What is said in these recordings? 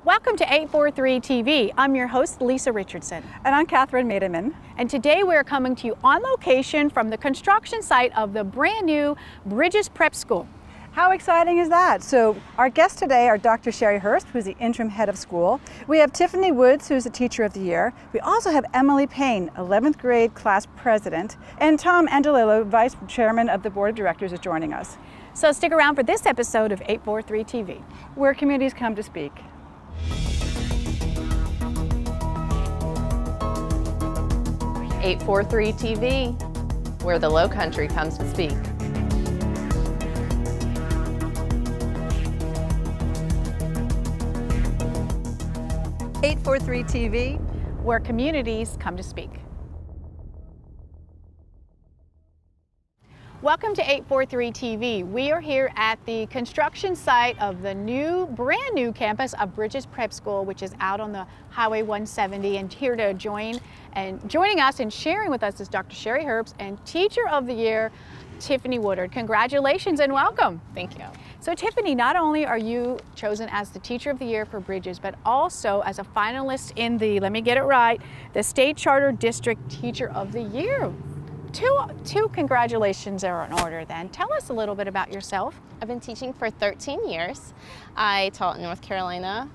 Welcome to 843 TV. I'm your host, Lisa Richardson. And I'm Catherine Maedeman. And today we're coming to you on location from the construction site of the brand new Bridges Prep School. How exciting is that? So our guests today are Dr. Sherry Hurst, who's the interim head of school. We have Tiffany Woods, who's the teacher of the year. We also have Emily Payne, 11th grade class president, and Tom Angelillo, vice chairman of the board of directors, is joining us. So stick around for this episode of 843 TV, where communities come to speak. .843 TV, where the Low Country comes to speak. .843 TV, where communities come to speak. Welcome to 843 TV. We are here at the construction site of the brand new campus of Bridges Prep School, which is out on the Highway 170. And here to joining us and sharing with us is Dr. Sherry Hurst and Teacher of the Year, Tiffany Woodard. Congratulations and welcome. Thank you. So Tiffany, not only are you chosen as the Teacher of the Year for Bridges, but also as a finalist in the, let me get it right, the State Charter District Teacher of the Year. Two congratulations are in order then. Tell us a little bit about yourself. I've been teaching for 13 years. I taught in North Carolina,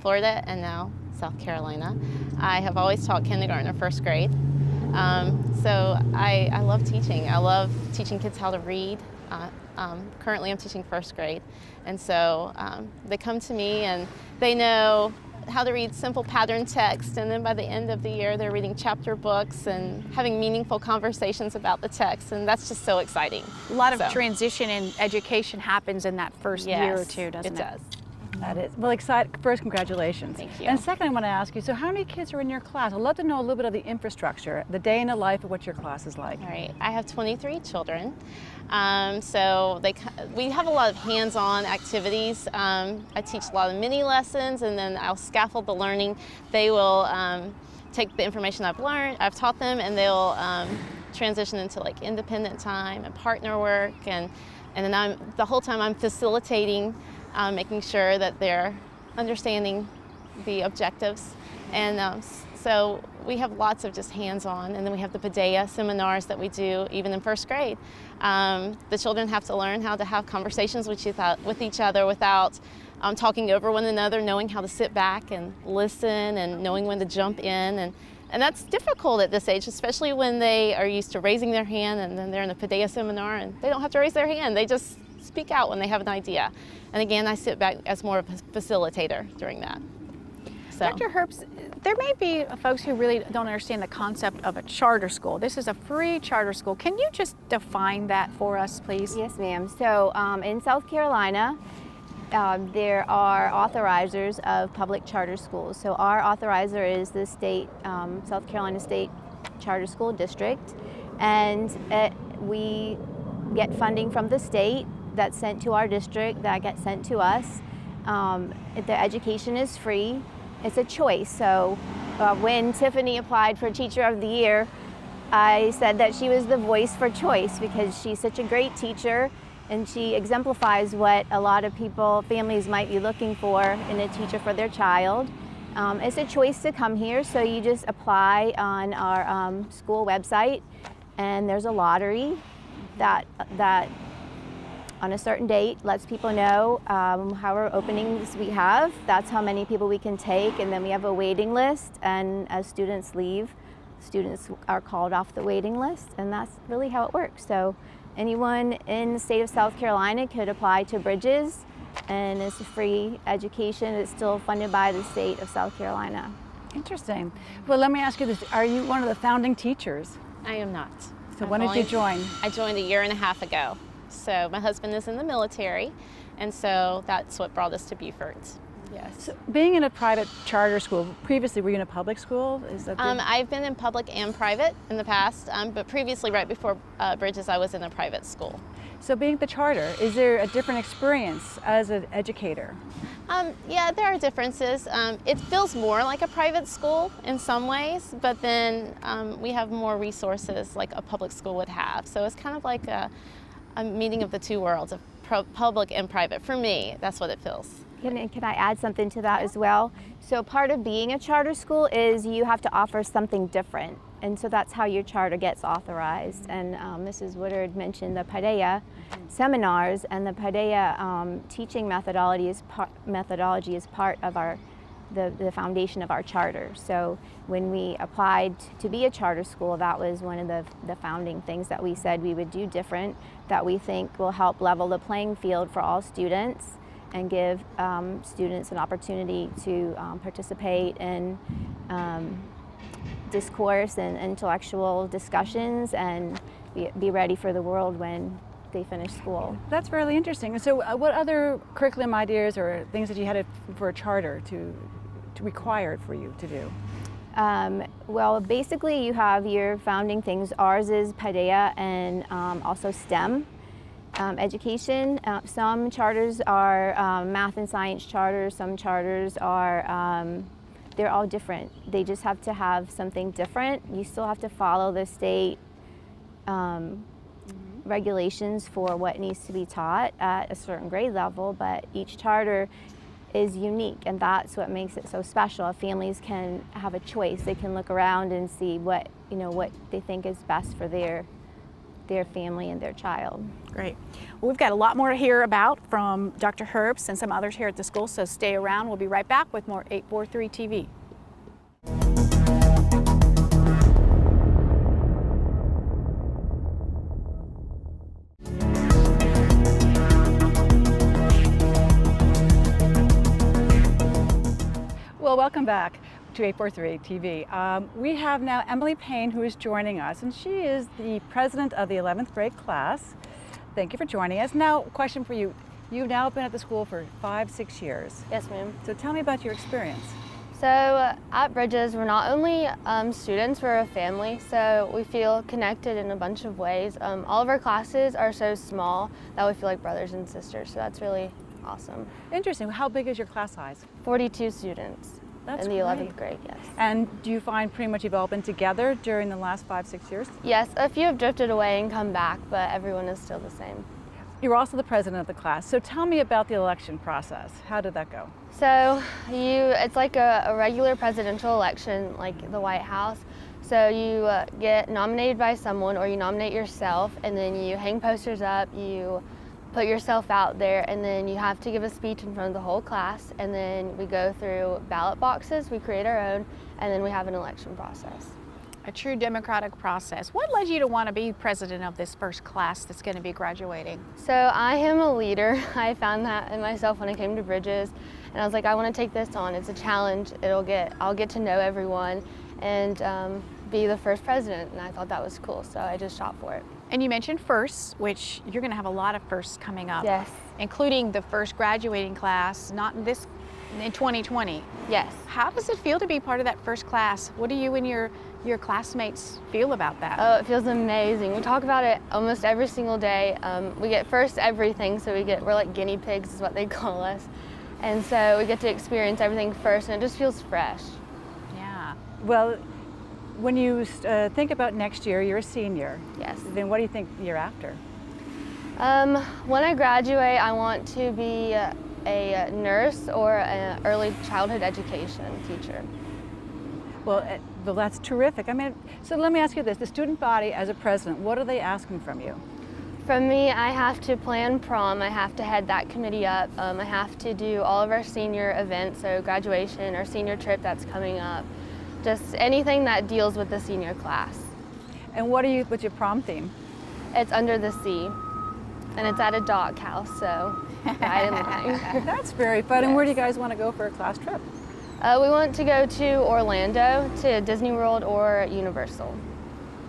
Florida, and now South Carolina. I have always taught kindergarten or first grade. So I love teaching. I love teaching kids how to read. Currently I'm teaching first grade. And so they come to me and they know how to read simple pattern text, and then by the end of the year they're reading chapter books and having meaningful conversations about the text, and that's just so exciting. A lot of transition in education happens in that first year or two, doesn't it? It does. That is. Well, first, congratulations. Thank you. And second, I want to ask you, so how many kids are in your class? I'd love to know a little bit of the infrastructure, the day in the life of what your class is like. All right, I have 23 children. So we have a lot of hands-on activities. I teach a lot of mini lessons, and then I'll scaffold the learning. They will take the information I've taught them, and they'll transition into like independent time and partner work, and then the whole time I'm facilitating, making sure that they're understanding the objectives. And so we have lots of just hands-on, and then we have the PDEA seminars that we do even in first grade. The children have to learn how to have conversations with each other without talking over one another, knowing how to sit back and listen and knowing when to jump in. And that's difficult at this age, especially when they are used to raising their hand, and then they're in a PDEA seminar and they don't have to raise their hand. They just speak out when they have an idea. And again, I sit back as more of a facilitator during that. So. Dr. Hurst, there may be folks who really don't understand the concept of a charter school. This is a free charter school. Can you just define that for us, please? Yes, ma'am. So in South Carolina, there are authorizers of public charter schools. So our authorizer is the South Carolina State Charter School District, and we get funding from the state that's sent to our district, that gets sent to us. The education is free. It's a choice. So when Tiffany applied for Teacher of the Year, I said that she was the voice for choice because she's such a great teacher, and she exemplifies what a lot of families might be looking for in a teacher for their child. It's a choice to come here, so you just apply on our school website, and there's a lottery that on a certain date lets people know how openings we have. That's how many people we can take, and then we have a waiting list, and as students leave, students are called off the waiting list, and that's really how it works. So anyone in the state of South Carolina could apply to Bridges, and it's a free education. It's still funded by the state of South Carolina. Interesting. Well, let me ask you this. Are you one of the founding teachers? I am not. So when did you join? I joined a year and a half ago. So my husband is in the military, and so that's what brought us to Beaufort. Yes. So being in a private charter school, previously were you in a public school? Is that I've been in public and private in the past, but previously, right before Bridges, I was in a private school. So being the charter, is there a different experience as an educator? Yeah, there are differences. It feels more like a private school in some ways, but then we have more resources like a public school would have. So it's kind of like a meeting of the two worlds, of public and private. For me, that's what it feels. Can I add something to that as well? So part of being a charter school is you have to offer something different. And so that's how your charter gets authorized. And Mrs. Woodard mentioned the Paideia seminars, and the Paideia teaching methodology is part of the foundation of our charter. So when we applied to be a charter school, that was one of the founding things that we said we would do different, that we think will help level the playing field for all students and give students an opportunity to participate in discourse and intellectual discussions and be ready for the world when they finish school. That's really interesting. So what other curriculum ideas or things that you had for a charter to require for you to do? Well, basically you have your founding things. Ours is Paideia and also STEM education. Some charters are math and science charters, some charters are they're all different. They just have to have something different. You still have to follow the state regulations for what needs to be taught at a certain grade level, but each charter is unique, and that's what makes it so special. Families can have a choice. They can look around and see what they think is best for their family and their child. Great. Well, we've got a lot more to hear about from Dr. Herbst and some others here at the school, so stay around. We'll be right back with more 843 TV. Well, welcome back to 843 TV. We have now Emily Payne, who is joining us, and she is the president of the 11th grade class. Thank you for joining us. Now, question for you. You've now been at the school for 5-6 years. Yes, ma'am. So tell me about your experience. So at Bridges, we're not only students, we're a family, so we feel connected in a bunch of ways. All of our classes are so small that we feel like brothers and sisters, so that's really awesome. Interesting. How big is your class size? 42 students That's in the great. 11th grade, yes. And do you find pretty much you've all been together during the last 5-6 years? Yes, a few have drifted away and come back, but everyone is still the same. You're also the president of the class, so tell me about the election process. How did that go? So it's like a regular presidential election, like the White House. So you get nominated by someone, or you nominate yourself, and then you hang posters up, you put yourself out there, and then you have to give a speech in front of the whole class, and then we go through ballot boxes, we create our own, and then we have an election process. A true democratic process. What led you to want to be president of this first class that's going to be graduating? So I am a leader. I found that in myself when I came to Bridges, and I was like, I want to take this on. It's a challenge. I'll get to know everyone and be the first president, and I thought that was cool, so I just shot for it. And you mentioned firsts, which you're going to have a lot of firsts coming up. Yes. Including the first graduating class, in 2020. Yes. How does it feel to be part of that first class? What do you and your classmates feel about that? Oh, it feels amazing. We talk about it almost every single day. We get first everything, so we're like guinea pigs is what they call us. And so we get to experience everything first, and it just feels fresh. Yeah. Well, when you think about next year, you're a senior. Yes. Then what do you think the year after? When I graduate, I want to be a nurse or an early childhood education teacher. Well, that's terrific. I mean, so let me ask you this. The student body, as a president, what are they asking from you? From me, I have to plan prom. I have to head that committee up. I have to do all of our senior events, so graduation, our senior trip that's coming up. Just anything that deals with the senior class. And what's your prom theme? It's under the sea, and it's at a dog house, so right in line. That's very fun. And Yes. where do you guys want to go for a class trip? We want to go to Orlando, to Disney World or Universal.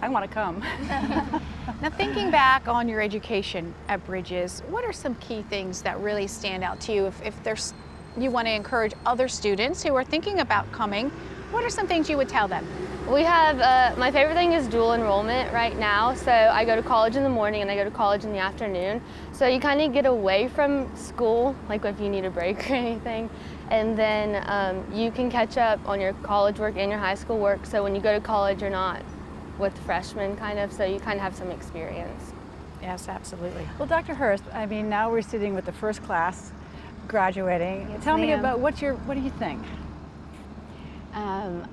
I want to come. Now, thinking back on your education at Bridges, what are some key things that really stand out to you? If you want to encourage other students who are thinking about coming, what are some things you would tell them? We have, my favorite thing is dual enrollment right now. So I go to college in the morning and I go to college in the afternoon. So you kind of get away from school, like if you need a break or anything. And then you can catch up on your college work and your high school work. So when you go to college, you're not with freshmen kind of, so you kind of have some experience. Yes, absolutely. Well, Dr. Herbst, I mean, now we're sitting with the first class. graduating. Yes, Tell me ma'am. about what do you think?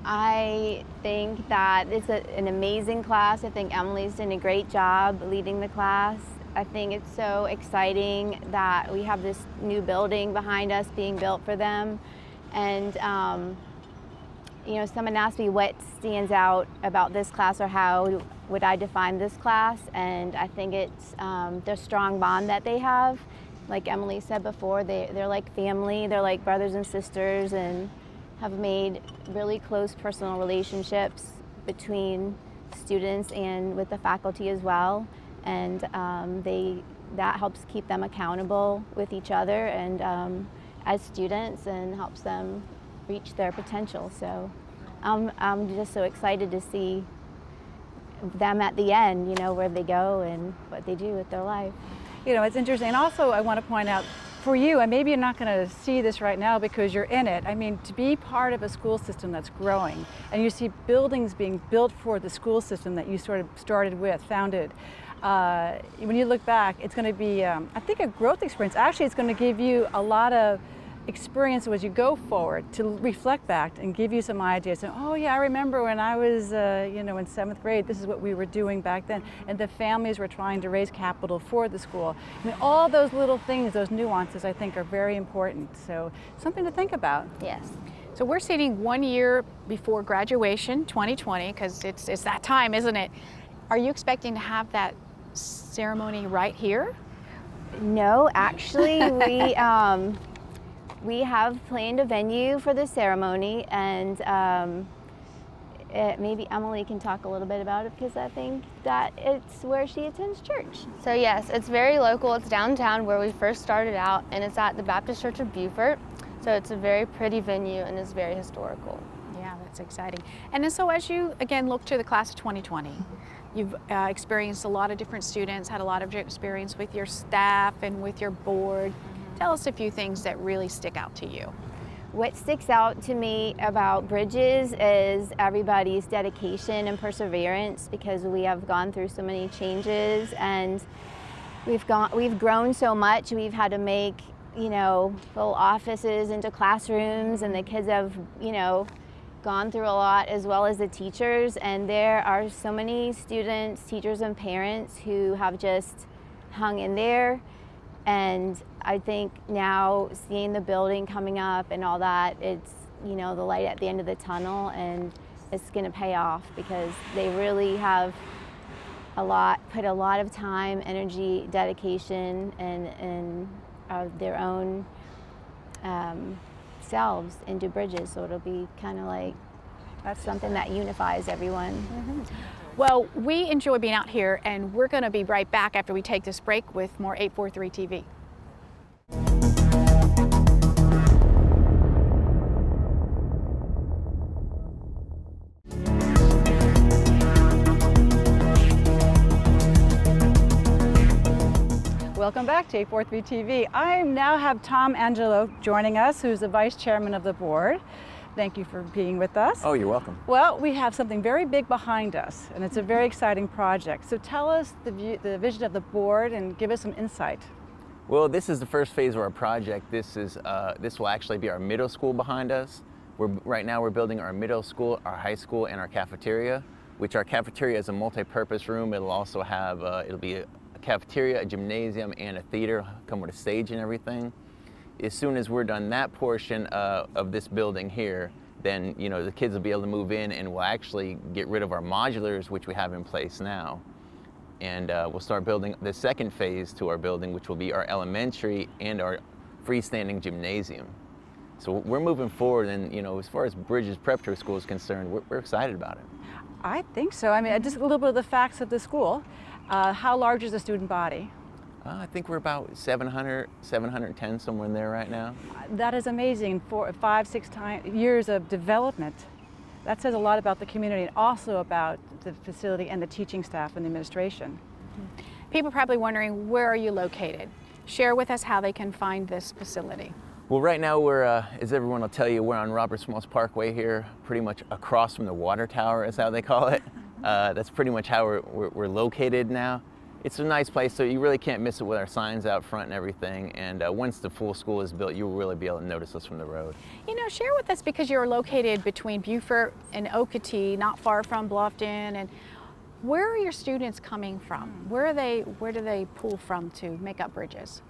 I think that it's an amazing class. I think Emily's done a great job leading the class. I think it's so exciting that we have this new building behind us being built for them. And you know, someone asked me what stands out about this class or how would I define this class, and I think it's the strong bond that they have. Like Emily said before, they're like family, they're like brothers and sisters, and have made really close personal relationships between students and with the faculty as well. And that helps keep them accountable with each other and as students, and helps them reach their potential. So I'm just so excited to see them at the end, you know, where they go and what they do with their life. You know, it's interesting. And also I want to point out for you, and maybe you're not going to see this right now because you're in it. I mean, to be part of a school system that's growing, and you see buildings being built for the school system that you sort of started with, founded. When you look back, it's going to be, I think, a growth experience. Actually, it's going to give you a lot of experience as you go forward to reflect back and give you some ideas. And, oh yeah, I remember when I was, you know, in 7th grade, this is what we were doing back then. And the families were trying to raise capital for the school. I mean, all those little things, those nuances, I think are very important. So something to think about. Yes. So we're sitting 1 year before graduation, 2020, because it's that time, isn't it? Are you expecting to have that ceremony right here? No, actually, we have planned a venue for the ceremony, and maybe Emily can talk a little bit about it, because I think that it's where she attends church. So yes, it's very local. It's downtown where we first started out, and it's at the Baptist Church of Beaufort. So it's a very pretty venue and it's very historical. Yeah, that's exciting. And then so as you, again, look to the class of 2020, you've experienced a lot of different students, had a lot of experience with your staff and with your board. Tell us a few things that really stick out to you. What sticks out to me about Bridges is everybody's dedication and perseverance, because we have gone through so many changes, and we've grown so much. We've had to make, you know, full offices into classrooms, and the kids have, you know, gone through a lot, as well as the teachers. And there are so many students, teachers, and parents who have just hung in there. And I think now, seeing the building coming up and all that, it's, you know, the light at the end of the tunnel, and it's going to pay off, because they really have put a lot of time, energy, dedication, and their own selves into Bridges. So it'll be kind of like something that unifies everyone. Mm-hmm. Well, we enjoy being out here, and we're going to be right back after we take this break with more 843 TV. Welcome back to 843 TV. I now have Tom Angelo joining us, who's the vice chairman of the board. Thank you for being with us. Oh, you're welcome. Well, we have something very big behind us, and it's a very exciting project. So tell us the vision of the board and give us some insight. Well, this is the first phase of our project. This will actually be our middle school behind us. Right now we're building our middle school, our high school, and our cafeteria, which our cafeteria is a multi-purpose room. It'll also have, it'll be a cafeteria, a gymnasium, and a theater, come with a stage and everything. As soon as we're done that portion of this building here, then, you know, the kids will be able to move in, and we'll actually get rid of our modulars, which we have in place now. And we'll start building the second phase to our building, which will be our elementary and our freestanding gymnasium. So we're moving forward, and, you know, as far as Bridges Preparatory School is concerned, we're excited about it. I think so. I mean, just a little bit of the facts of the school. How large is the student body? I think we're about 700, 710, somewhere in there right now. That is amazing. 5, 6 years of development. That says a lot about the community, and also about the facility and the teaching staff and the administration. People are probably wondering, where are you located? Share with us how they can find this facility. Well, right now we're, as everyone will tell you, we're on Robert Smalls Parkway here, pretty much across from the water tower is how they call it. That's pretty much how we're located now. It's a nice place, so you really can't miss it with our signs out front and everything. And once the full school is built, you'll really be able to notice us from the road. You know, share with us, because you're located between Beaufort and Okatee, not far from Bluffton, and where are your students coming from? Where do they pull from to make up bridges?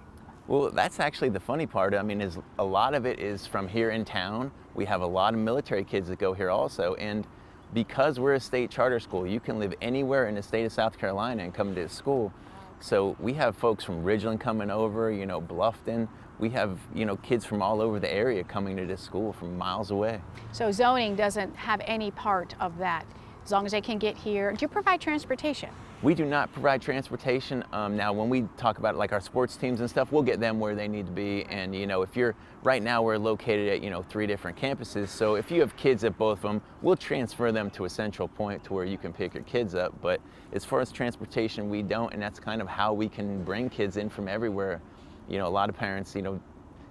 Well, that's actually the funny part. I mean, is a lot of it is from here in town. We have a lot of military kids that go here also, and because we're a state charter school, you can live anywhere in the state of South Carolina and come to this school. So we have folks from Ridgeland coming over, you know, Bluffton. We have, you know, kids from all over the area coming to this school from miles away. So zoning doesn't have any part of that, as long as they can get here. Do you provide transportation? We do not provide transportation. Now, when we talk about like our sports teams and stuff, we'll get them where they need to be. And you know, if you're right now, we're located at 3 different campuses. So if you have kids at both of them, we'll transfer them to a central point to where you can pick your kids up. But as far as transportation, we don't, and that's kind of how we can bring kids in from everywhere. You know, a lot of parents,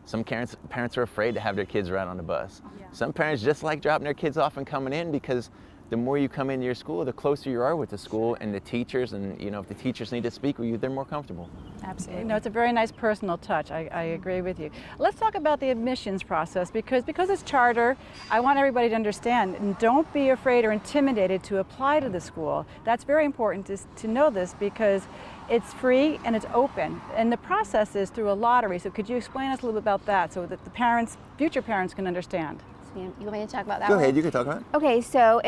some parents are afraid to have their kids ride on the bus. Yeah. Some parents just like dropping their kids off and coming in, because the more you come into your school, the closer you are with the school and the teachers, and if the teachers need to speak with you, they're more comfortable. Absolutely. It's a very nice personal touch. I agree with you. Let's talk about the admissions process, because it's charter, I want everybody to understand, and don't be afraid or intimidated to apply to the school. That's very important to know this, because it's free and it's open, and the process is through a lottery. So could you explain us a little bit about that, so that the parents, future parents, can understand? You want me to talk about that? Go ahead, you can talk about it. Okay, so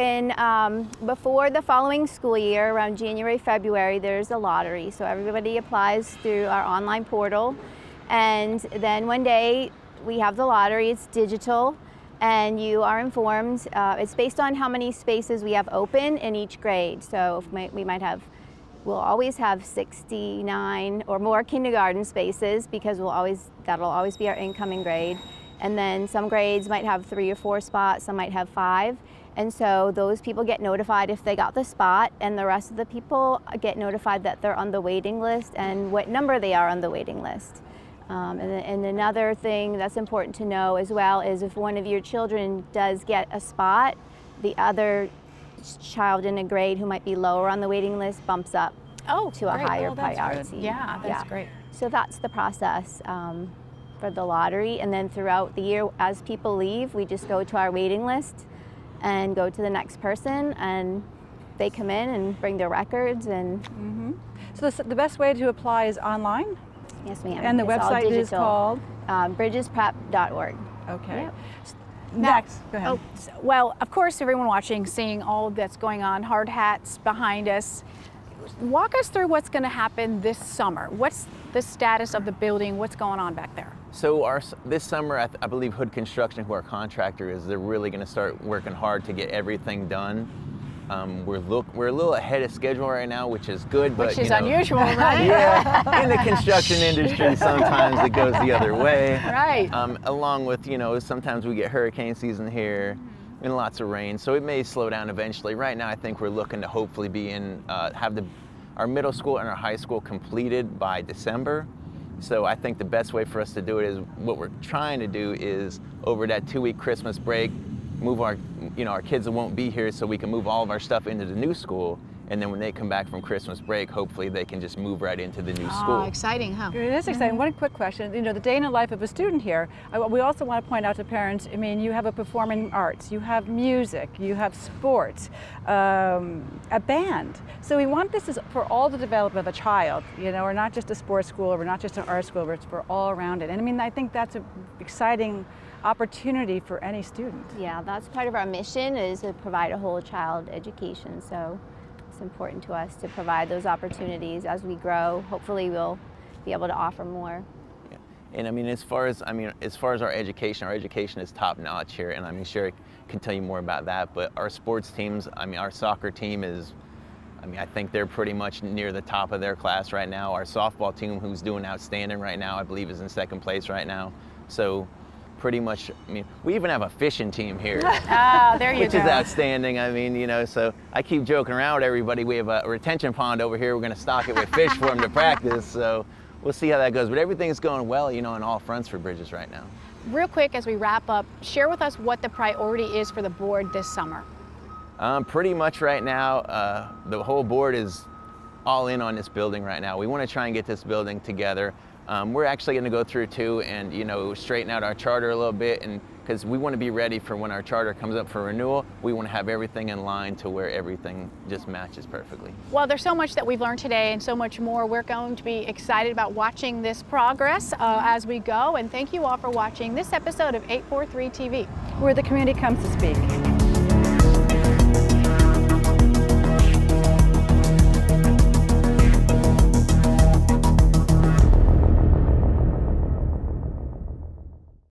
before the following school year, around January, February, there's a lottery. So everybody applies through our online portal, and then one day we have the lottery. It's digital, and you are informed. It's based on how many spaces we have open in each grade. So we'll always have 69 or more kindergarten spaces, because that'll always be our incoming grade. And then some grades might have 3 or 4 spots, some might have 5. And so those people get notified if they got the spot, and the rest of the people get notified that they're on the waiting list and what number they are on the waiting list. And another thing that's important to know as well is, if one of your children does get a spot, the other child in a grade who might be lower on the waiting list bumps up to a higher priority. Yeah, that's great. So that's the process for the lottery. And then throughout the year, as people leave, we just go to our waiting list and go to the next person, and they come in and bring their records. And So the best way to apply is online? Yes, ma'am. And the website is called? bridgesprep.org. Okay. Yep. Next, go ahead. Well, of course, everyone watching, seeing all that's going on, hard hats behind us. Walk us through what's going to happen this summer. What's the status of the building? What's going on back there? So this summer, I believe Hood Construction, who our contractor is, they're really going to start working hard to get everything done. We're a little ahead of schedule right now, which is good, but which is unusual, right? Yeah, in the construction industry, sometimes it goes the other way. Right. Along with sometimes we get hurricane season here. And lots of rain, so it may slow down eventually. Right now, I think we're looking to hopefully be have our middle school and our high school completed by December. So I think the best way for us to do it is, what we're trying to do is, over that 2-week Christmas break, move our kids that won't be here, so we can move all of our stuff into the new school. And then when they come back from Christmas break, hopefully they can just move right into the new school. Exciting, huh? It is exciting. One quick question. The day in the life of a student here, we also want to point out to parents, you have a performing arts, you have music, you have sports, a band. So we want this for all the development of a child. We're not just a sports school, or we're not just an art school, but it's for all around it. And I think that's an exciting opportunity for any student. Yeah, that's part of our mission, is to provide a whole child education. So it's important to us to provide those opportunities as we grow. Hopefully we'll be able to offer more. Yeah. And as far as our education is top notch here, and Sherry can tell you more about that, but our sports teams, our soccer team is, I think they're pretty much near the top of their class right now. Our softball team, who's doing outstanding right now, I believe is in 2nd place right now. So pretty much, we even have a fishing team here. There you go. Which is outstanding. So I keep joking around with everybody. We have a retention pond over here. We're going to stock it with fish for them to practice. So we'll see how that goes. But everything's going well, on all fronts for Bridges right now. Real quick, as we wrap up, share with us what the priority is for the board this summer. Pretty much right now, the whole board is all in on this building right now. We want to try and get this building together. We're actually going to go through too and, you know, straighten out our charter a little bit, and because we want to be ready for when our charter comes up for renewal. We want to have everything in line to where everything just matches perfectly. Well, there's so much that we've learned today and so much more. We're going to be excited about watching this progress as we go. And thank you all for watching this episode of 843 TV. Where the community comes to speak.